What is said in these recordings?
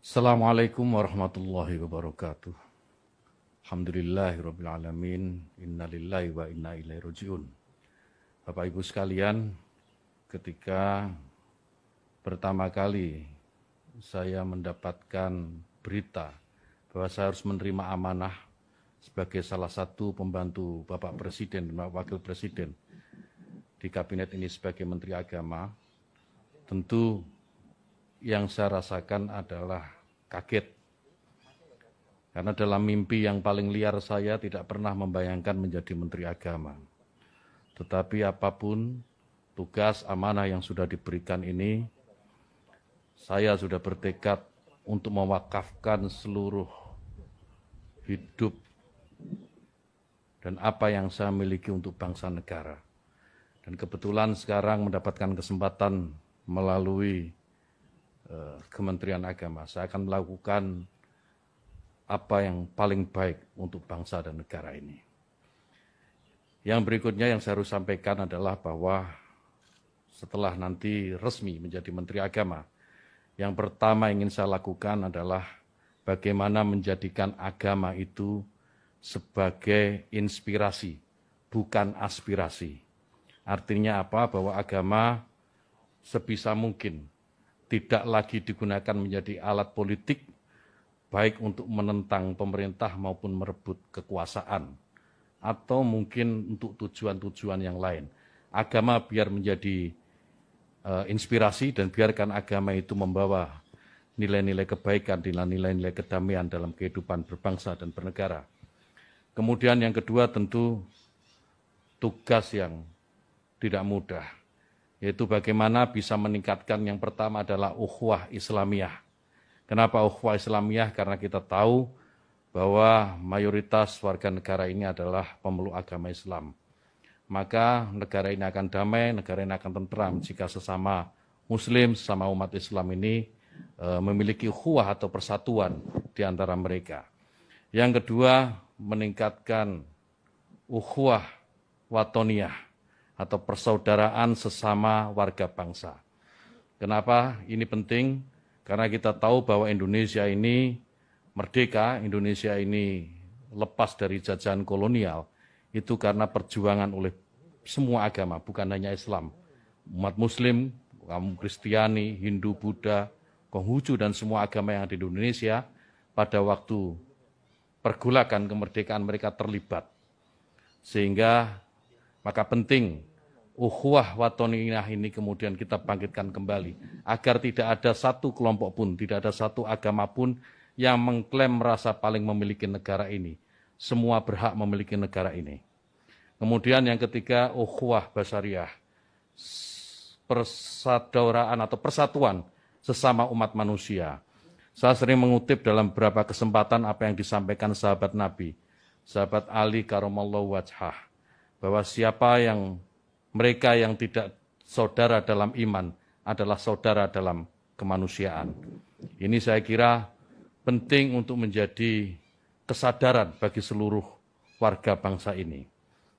Assalamualaikum warahmatullahi wabarakatuh. Alhamdulillahirabbil alamin. Innalillahi wa inna ilaihi rajiun. Bapak Ibu sekalian, ketika pertama kali saya mendapatkan berita bahwa saya harus menerima amanah sebagai salah satu pembantu Bapak Presiden dan Wakil Presiden di kabinet ini sebagai Menteri Agama, tentu yang saya rasakan adalah kaget. Karena dalam mimpi yang paling liar saya tidak pernah membayangkan menjadi Menteri Agama. Tetapi apapun tugas amanah yang sudah diberikan ini, saya sudah bertekad untuk mewakafkan seluruh hidup dan apa yang saya miliki untuk bangsa negara. Dan kebetulan sekarang mendapatkan kesempatan melalui Kementerian Agama. Saya akan melakukan apa yang paling baik untuk bangsa dan negara ini. Yang berikutnya yang saya harus sampaikan adalah bahwa setelah nanti resmi menjadi Menteri Agama, yang pertama ingin saya lakukan adalah bagaimana menjadikan agama itu sebagai inspirasi, bukan aspirasi. Artinya apa? Bahwa agama sebisa mungkin tidak lagi digunakan menjadi alat politik, baik untuk menentang pemerintah maupun merebut kekuasaan, atau mungkin untuk tujuan-tujuan yang lain. Agama biar menjadi inspirasi dan biarkan agama itu membawa nilai-nilai kebaikan, nilai-nilai kedamaian dalam kehidupan berbangsa dan bernegara. Kemudian yang kedua tentu tugas yang tidak mudah, yaitu bagaimana bisa meningkatkan yang pertama adalah ukhuwah Islamiyah. Kenapa ukhuwah Islamiyah? Karena kita tahu bahwa mayoritas warga negara ini adalah pemeluk agama Islam. Maka negara ini akan damai, negara ini akan tentram jika sesama Muslim, sesama umat Islam ini memiliki ukhuwah atau persatuan di antara mereka. Yang kedua, meningkatkan ukhuwah watoniyah atau persaudaraan sesama warga bangsa. Kenapa ini penting? Karena kita tahu bahwa Indonesia ini merdeka, Indonesia ini lepas dari jajahan kolonial, itu karena perjuangan oleh semua agama, bukan hanya Islam. Umat Muslim, kaum Kristiani, Hindu, Buddha, Konghucu, dan semua agama yang ada di Indonesia, pada waktu pergolakan kemerdekaan mereka terlibat. Sehingga maka penting ukhuwah watoniyah ini kemudian kita bangkitkan kembali, agar tidak ada satu kelompok pun, tidak ada satu agama pun yang mengklaim merasa paling memiliki negara ini. Semua berhak memiliki negara ini. Kemudian yang ketiga, ukhuwah basariyah, persaudaraan atau persatuan sesama umat manusia. Saya sering mengutip dalam beberapa kesempatan apa yang disampaikan sahabat Nabi, sahabat Ali karamallahu wajhah, bahwa mereka yang tidak saudara dalam iman adalah saudara dalam kemanusiaan. Ini saya kira penting untuk menjadi kesadaran bagi seluruh warga bangsa ini.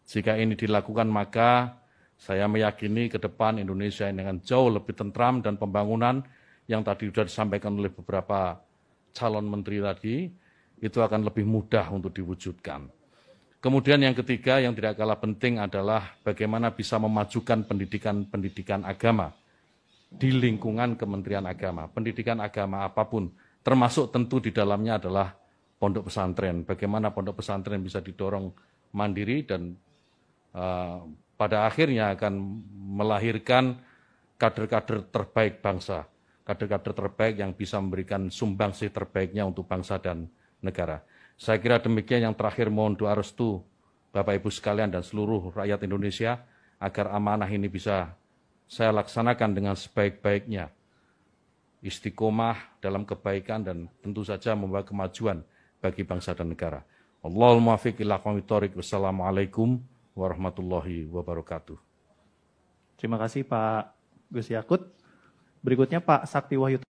Jika ini dilakukan, maka saya meyakini ke depan Indonesia ini akan jauh lebih tentram dan pembangunan yang tadi sudah disampaikan oleh beberapa calon menteri tadi, itu akan lebih mudah untuk diwujudkan. Kemudian yang ketiga yang tidak kalah penting adalah bagaimana bisa memajukan pendidikan agama di lingkungan Kementerian Agama. Pendidikan agama apapun, termasuk tentu di dalamnya adalah pondok pesantren. Bagaimana pondok pesantren bisa didorong mandiri dan pada akhirnya akan melahirkan kader-kader terbaik bangsa, kader-kader terbaik yang bisa memberikan sumbangsih terbaiknya untuk bangsa dan negara. Saya kira demikian. Yang terakhir, mohon doa restu Bapak Ibu sekalian dan seluruh rakyat Indonesia agar amanah ini bisa saya laksanakan dengan sebaik-baiknya, istiqomah dalam kebaikan dan tentu saja membawa kemajuan bagi bangsa dan negara. Allahumma muwaffiq ila aqwamit thoriq. Wassalamualaikum warahmatullahi wabarakatuh. Terima kasih Pak Gus Yakut. Berikutnya Pak Sakti Wahyu.